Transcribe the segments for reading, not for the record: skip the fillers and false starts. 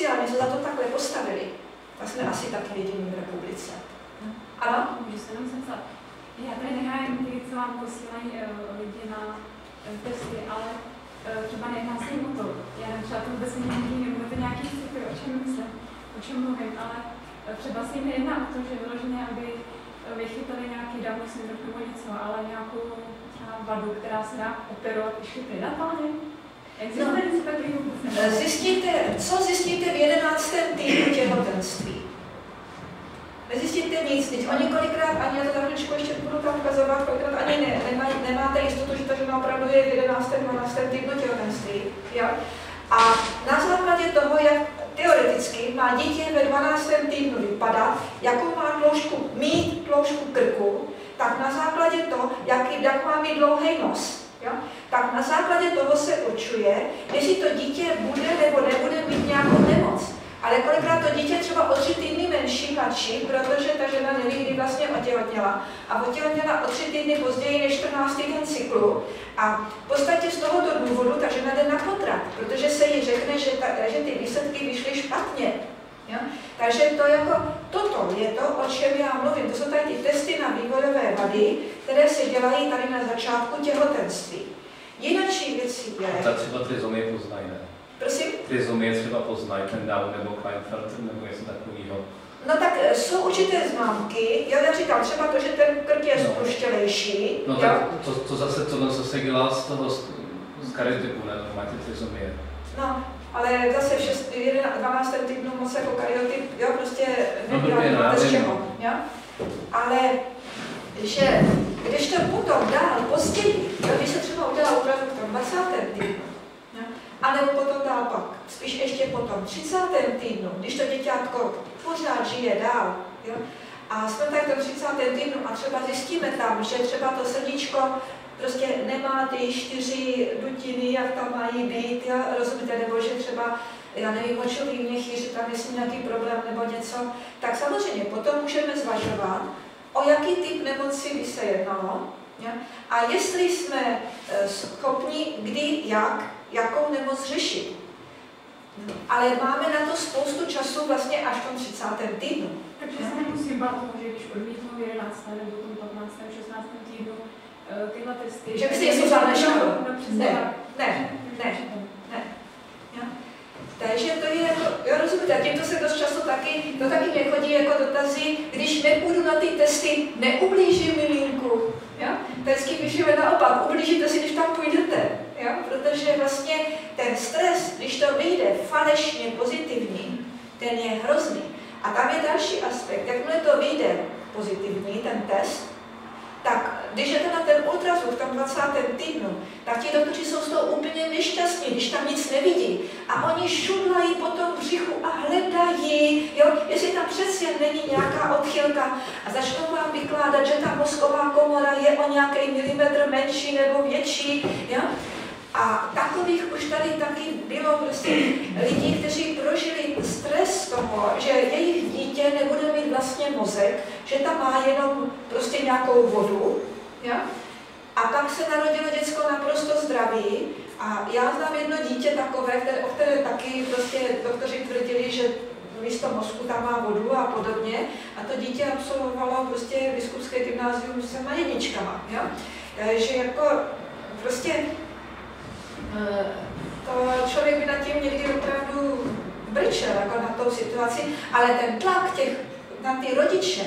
sociálně se za to takhle postavili, tak jsme asi taky jediní v republice. Ano? Můžu se jenom zeptat. Já tady nehájím ty, co vám posílají lidi na testy, ale třeba nejedná se jim o to. Já nevím, třeba to vůbec nebudete nějaký city, o čem myslím, o čem mluvím, ale třeba se jim nejedná o to, že vyloženě, aby vychytali nějaký Downův syndrom nebo něco, ale nějakou třeba vadu, která se dá operovat ještě predatálně. Zjistíte v 11. týdnu těhotenství? Nezjistíte nic, teď oni kolikrát, ani já to trošičku ještě budu tam ukazovat, kolikrát ani nemáte jistotu, že ta žena opravdu je v 11. 12. týdnu těhotenství. Jo? A na základě toho, jak teoreticky má dítě ve 12. týdnu vypadat, jakou má dloužku, mít dloužku krku, tak na základě toho, jak má mít dlouhý nos. Jo? Tak na základě toho se určuje, jestli to dítě bude nebo nebude mít nějakou nemoc. Ale kolikrát to dítě třeba o 3 týdny mladší, protože ta žena neví, kdy vlastně otěhotněla. A otěhotněla o 3 týdny později než 14. den cyklu. A v podstatě z tohoto důvodu ta žena jde na potrat, protože se jí řekne, že ty výsledky vyšly špatně. Jo? Takže to jako, toto je to, o čem já mluvím. To jsou tady ty testy na vývojové vady, které se dělají tady na začátku těhotenství. Jináčí věcí je... A tak třeba trizomie poznají, ne? Prosím? Trizomie třeba poznají, ten Down nebo Klinefelter nebo něco takového. No tak jsou určité známky, já říkám třeba to, že ten krk je spruštělejší. No tak to zase dělá z toho z karyotypu, ne? Máte trizomie. No, ale zase v 12. týdnu moc jako karyotyp, jo, prostě neděláte z čeho, jo? Ale že když to potom dál později, když se třeba udělá opravdu v tom 20. týdnu, jo? Anebo potom dál pak, spíš ještě potom 30. týdnu, když to děťátko pořád žije dál, jo? A jsme tak v tom 30. týdnu a třeba zjistíme tam, že třeba to srdíčko prostě nemá ty 4 dutiny, jak tam mají být, jo? Rozumíte, nebo že třeba, já nevím, močový měchýř, tam jestli nějaký problém nebo něco, tak samozřejmě potom můžeme zvažovat, o jaký typ nemoci by se jednalo, jo? A jestli jsme schopni kdy, jakou nemoc řešit. Ale máme na to spoustu času vlastně až v tom 30. týdnu. Takže se nemusím bát toho, že když odmítnu 11. nebo tom 15. 16. týdnu tyhle testy... Že byste jestli vzal na školu? Ne. Takže to je jako, jo, rozumíte, tímto se dost často taky mě chodí jako dotazy, když nepůjdu na ty testy, neublížím milínku. Jo? Vždycky vyžijeme naopak, ublížíte si, když tam půjdete. Jo? Protože vlastně ten stres, když to vyjde falešně pozitivní, ten je hrozný. A tam je další aspekt, jakmile to vyjde pozitivní, ten test, tak když jdete na ten ultrazvuk v tom 20. týdnu, tak ti doktoři jsou z toho úplně nešťastní, když tam nic nevidí. A oni šudlají po tom břichu a hledají, jo, jestli tam přeci jen není nějaká odchylka a začnou vám vykládat, že ta mozková komora je o nějaký milimetr menší nebo větší. Jo. A takových už tady taky bylo prostě lidí, kteří prožili stres toho, že jejich dítě nebude mít vlastně mozek, že tam má jenom prostě nějakou vodu. Ja? A pak se narodilo děcko naprosto zdravý a já znám jedno dítě takové, o které taky prostě doktoři tvrdili, že místo mozku tam má vodu a podobně. A to dítě absolvovalo prostě biskupské gymnázium s 1. Ja? Takže jako prostě to člověk by nad tím někdy opravdu brčel jako na tou situaci, ale ten tlak na ty rodiče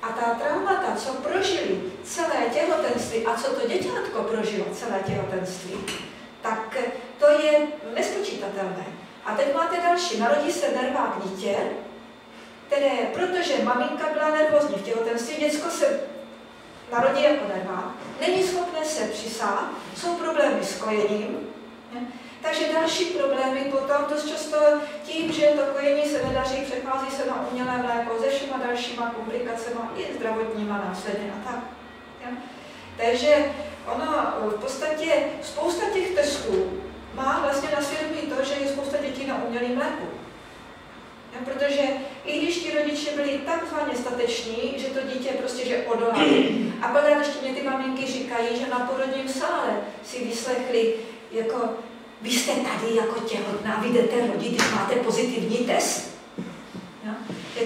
a ta traumata, co prožili celé těhotenství a co to děťátko prožilo celé těhotenství, tak to je nespočítatelné. A teď máte další, narodí se nervák dítě, které, protože maminka byla nervózní v těhotenství, děcko se narodí jako nervák, není schopné se přisát, jsou problémy s kojením. Takže další problémy potom dost často tím, že to kojení se nedaří, přechází se na umělé mléko se všema dalšíma komplikacemi i zdravotníma následně a tak. Takže ono v podstatě spousta těch testů má vlastně na svědomí to, že je spousta dětí na umělém mléku. Protože i když ti rodiče byli takzvaně stateční, že to dítě prostě že odolali. A pořád ještě mě ty maminky říkají, že na porodním sále si vyslechli jako vy jste tady jako těhotná, vy jdete rodit, když máte pozitivní test.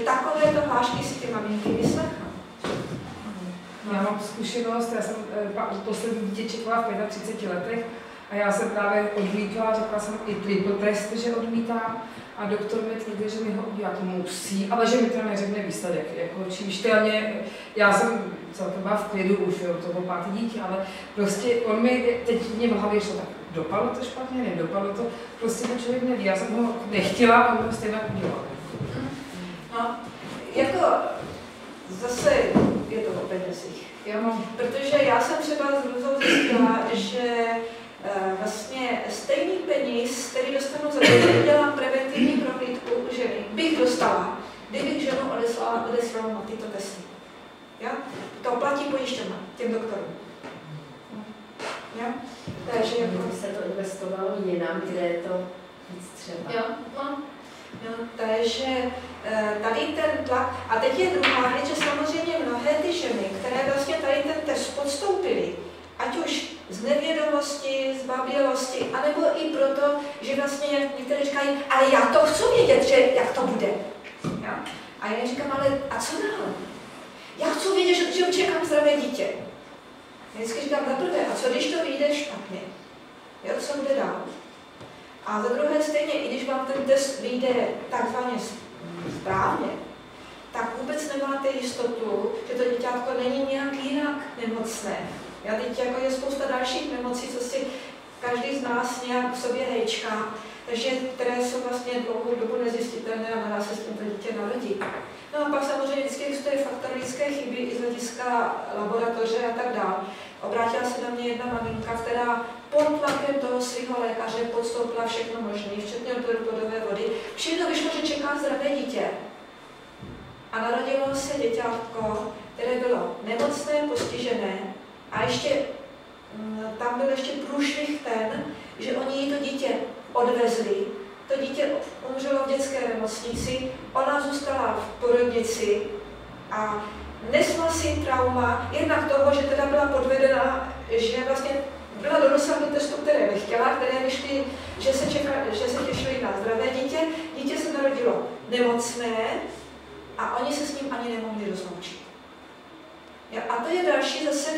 takovéto hlášky si ty maminky vyslechnou. Já mám zkušenost, já jsem poslední dítě čekala v 35 letech a já jsem právě odmítla, řekla jsem i triple test, že odmítám a doktor mi tvrdil, že mi ho udělá, to musí, ale že mi to neřekne výsledek. Jako, čímž já jsem celkem byla v klidu už, jo, to bylo 5. dítě, ale prostě on mi, teď mě v hlavě šlo, tak dopadlo to špatně, nedopadlo to, prostě to člověk neví, já jsem ho nechtěla, on ho stejně udělal. No, jako zase je to o penězích, jo? Protože já jsem třeba z Ruzou zjistila, že vlastně stejný peníz, který dostanu za to, že udělám preventivní prohlídku u ženy, bych dostala, kdybych ženu odeslala na tyto testy. Jo? To platí pojišťovna těm doktorům. Jo? Takže by se to investovalo jinam, kde je to víc třeba. Jo? No. Jo, takže tady ten tlak, a teď je druhá věc, že samozřejmě mnohé ty ženy, které vlastně tady ten test podstoupily, ať už z nevědomosti, z babělosti, anebo i proto, že vlastně některé říkají, ale já to chci vědět, že jak to bude. Jo? A já říkám, ale a co dál? Já chci vědět, že čekám zdravé dítě. Já vždycky říkám, za prvé, a co když to vyjde špatně? Jo, co bude dál? A za druhé stejně, i když vám ten test vyjde takzvaně správně, tak vůbec nemáte jistotu, že to děťátko není nějak jinak nemocné. Já teď jako je spousta dalších nemocí, co si každý z nás nějak v sobě hejčká, takže které jsou vlastně dlouhou dobu nezjistitelné a nedá se s tím to dítě narodit. No a pak samozřejmě vždycky existuje faktor lidské chyby i z hlediska laboratoře a tak dále. Obrátila se na mě jedna maminka, která pod tlakem toho svého lékaře podstoupila všechno možné, včetně odběru plodové vody. Všechno vyšlo, že čeká zdravé dítě. A narodilo se děťátko, které bylo nemocné, postižené a ještě tam byl ještě průšvih ten, že oni jí to dítě odvezli. To dítě umřelo v dětské nemocnici, ona zůstala v porodnici a nesla si trauma jednak toho, že teda byla podvedena, že vlastně byla do dosahu testu, které nechtěla, které vyšly, že se těšili na zdravé dítě. Dítě se narodilo nemocné a oni se s ním ani nemohli rozloučit. A to je další zase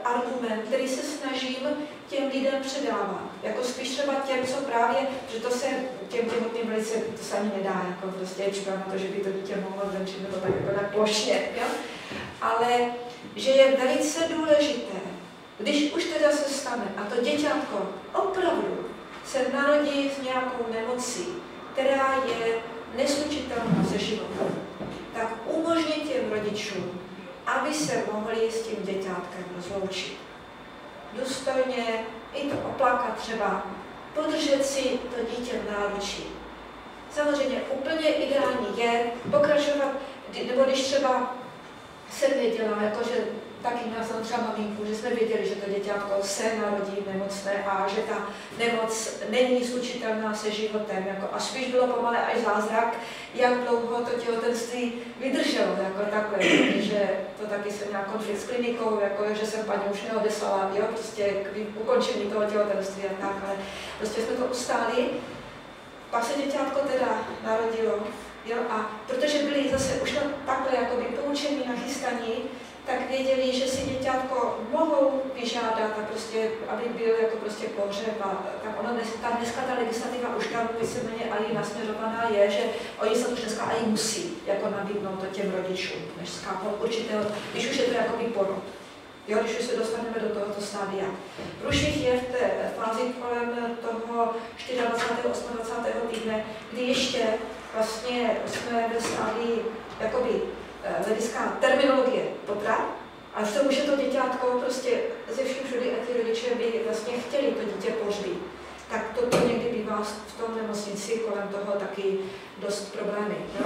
argument, který se snažím těm lidem předávat. Jako spíš třeba těm, co právě, že to se těm těhotným velice, to se ani nedá, jako prostě připadá na to, že by to dítě mohlo venčit nebo tak, jako tak plošně. Jo? Ale že je velice důležité, když už teda se stane a to děťátko opravdu se narodí s nějakou nemocí, která je neslučitelná se životem, tak umožnit těm rodičům, aby se mohli s tím děťátkem rozloučit. Důstojně, i to oplakat třeba, podržet si to dítě v náručí. Samozřejmě úplně ideální je pokračovat, nebo když třeba jsem věděla, jakože taky měla jsem třeba maminku, že jsme věděli, že to děťátko se narodí nemocné a že ta nemoc není slučitelná se životem. Jako, a spíš bylo pomalé až zázrak, jak dlouho to těhotenství vydrželo. Jako takhle, že to taky jsem měla konflikt s klinikou, jako, že jsem paní už neodeslala, jo, prostě k ukončení toho těhotenství a tak, ale prostě jsme to ustáli. Pak se děťátko teda narodilo, jo, a protože byli zase už takhle jakoby poučení, nachystaní, tak věděli, že si děťátko mohou vyžádat a prostě, aby byl jako prostě pohřeb a tak ono dneska ta legislativa už tam víceméně i nasměrovaná je, že oni se to už dneska i musí jako nabídnout to těm rodičům, než skápou určitého, když už je to jakoby porod. Jo, když už se dostaneme do tohoto stádia. Průšvih je v té fázi kolem toho 24. 28. týdne, kdy ještě vlastně jsme ve stádii jakoby hlediska terminologie potrat, ale v tom už je to děťátko prostě ze vším všudy a ty rodiče by vlastně chtěli to dítě pohřbít. Tak toto někdy bývá v tom nemocnici kolem toho taky dost problémy. Jo?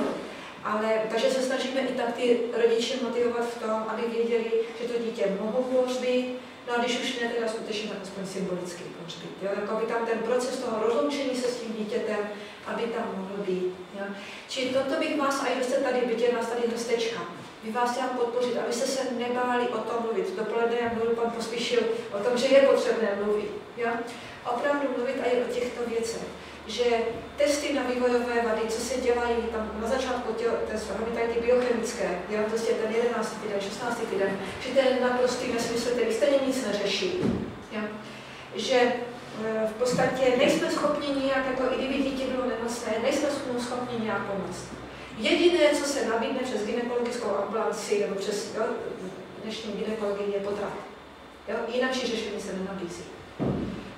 Ale, takže se snažíme i tak ty rodiče motivovat v tom, aby věděli, že to dítě mohou pohřbít, no a když už ne, teda skutečně tak aspoň symbolicky pohřbít. Jo? Jako aby tam ten proces toho rozloučení se s tím dítětem, aby tam mohl být. Jo? Čili toto bych vás, a jste tady, byť je nás tady hrstečka, bych vás chtěla podpořit, abyste se nebáli o tom mluvit. Dopoledne, jak mluvil pan Pospíšil, o tom, že je potřebné mluvit. Jo? Opravdu mluvit i o těchto věcech. že testy na vývojové vady, co se dělají tam na začátku těhotenství, hlavně tady ty biochemické, jo, prostě ten 11. týden, 16. týden, že to je naprostý nesmysl, který stejně nic neřeší. Jo. Že v podstatě nejsme schopni nějak, jako i kdyby dítě bylo nemocné, nejsme schopni nějak pomoct. Jediné, co se nabídne přes gynekologickou ambulanci nebo přes dnešní gynekologii, je potrat. Jinak řešení se nenabízí.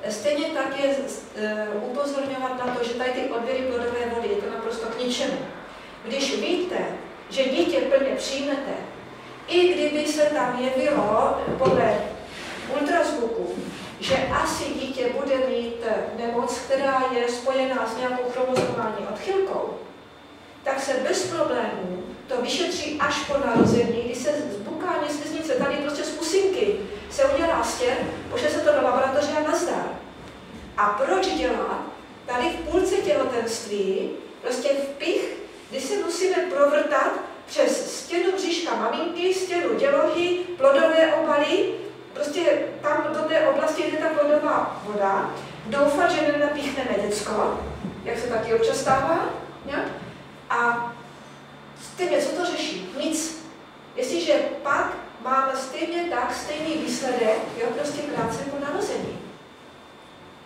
Stejně tak je upozorňovat na to, že tady ty odběry plodové vody je to naprosto k ničemu. Když víte, že dítě plně přijmete, i kdyby se tam jevilo podle ultrazvuku, že asi dítě bude mít nemoc, která je spojená s nějakou chromozomální odchylkou, tak se bez problémů to vyšetří až po narození, kdy se zbukání sliznice, tady prostě z pusinky se udělá stěr, pošle se to do laboratoře a nazdar. A proč dělat? Tady v půlce těhotenství prostě vpich, kdy se musíme provrtat přes stěnu břiška maminky, stěnu dělohy, plodové obaly, prostě tam do té oblasti je ta plodová voda, doufat, že nenapíchneme děcko, jak se taky občas stává, ja? A stejně, co to řeší? Nic. Jestliže pak máme stejně tak, stejný výsledek, jo, prostě krátce po narození.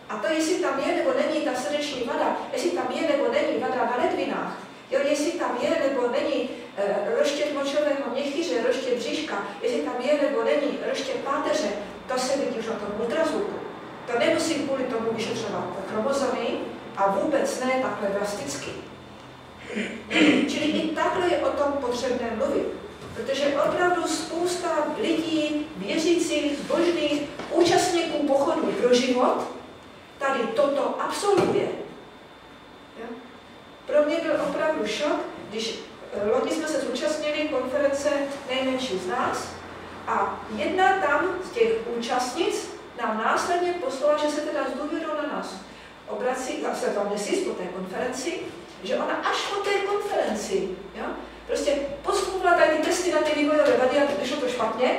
A to, jestli tam je nebo není ta srdeční vada, jestli tam je nebo není vada na ledvinách, jo, jestli tam je nebo není rozštěp močového měchýře, rozštěp břiška, jestli tam je nebo není rozštěp páteře, to se vidí už na tom ultrazvuku. To nemusím kvůli tomu vyšetřovat chromozomy a vůbec ne takhle drasticky. Čili i takhle je o tom potřebné mluvit. Protože opravdu spousta lidí, věřících, zbožných, účastníků pochodu pro život, tady toto absolvuje. Ja? Pro mě byl opravdu šok, když loni jsme se zúčastnili konference Nejmenší z nás a jedna tam z těch účastnic nám následně poslala, že se teda s důvěrou na nás obrací, a se tam měsíc po té konferenci, že ona až po té konferenci, ja, prostě postupovala tady ty testy na ty vývojové vady a vyšlo to špatně.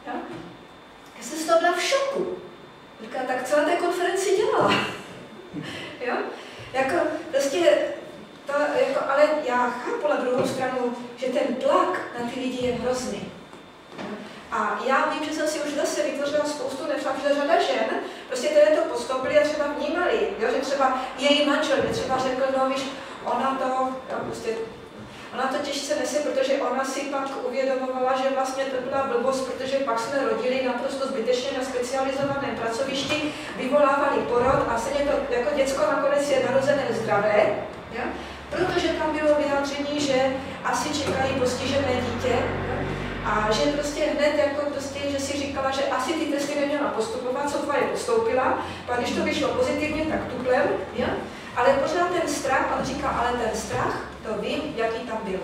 Ja. Já jsem z toho byla v šoku. Říká, tak co na té konferenci dělala? Jo? Jako, prostě to, jako, ale já chápu na druhou stranu, že ten tlak na ty lidi je hrozný. A já vím, že jsem si už zase vytvořila spoustu nepřátel, řada žen, prostě které to postoupily a třeba vnímali, jo, že třeba její manžel mě třeba řekl, no víš, ona to těžce nese, protože ona si pak uvědomovala, že vlastně to byla blbost, protože pak jsme rodili naprosto zbytečně na specializovaném pracovišti, vyvolávali porod a stejně to jako děcko nakonec je narozené zdravé, ja? Protože tam bylo vyjádření, že asi čekají postižené dítě, ja? A že prostě hned jako prostě, že si říkala, že asi ty testy neměla postupovat, co je postoupila, pak když to vyšlo pozitivně, tak tuplem, ja? Ale pořád ten strach, on říká, ale ten strach, to vím, jaký tam byl.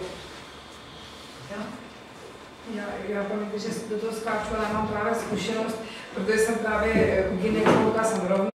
Ja? Já pamatujím, že do toho skáču, ale mám právě zkušenost, protože jsem právě u gynekologa jsem rovnou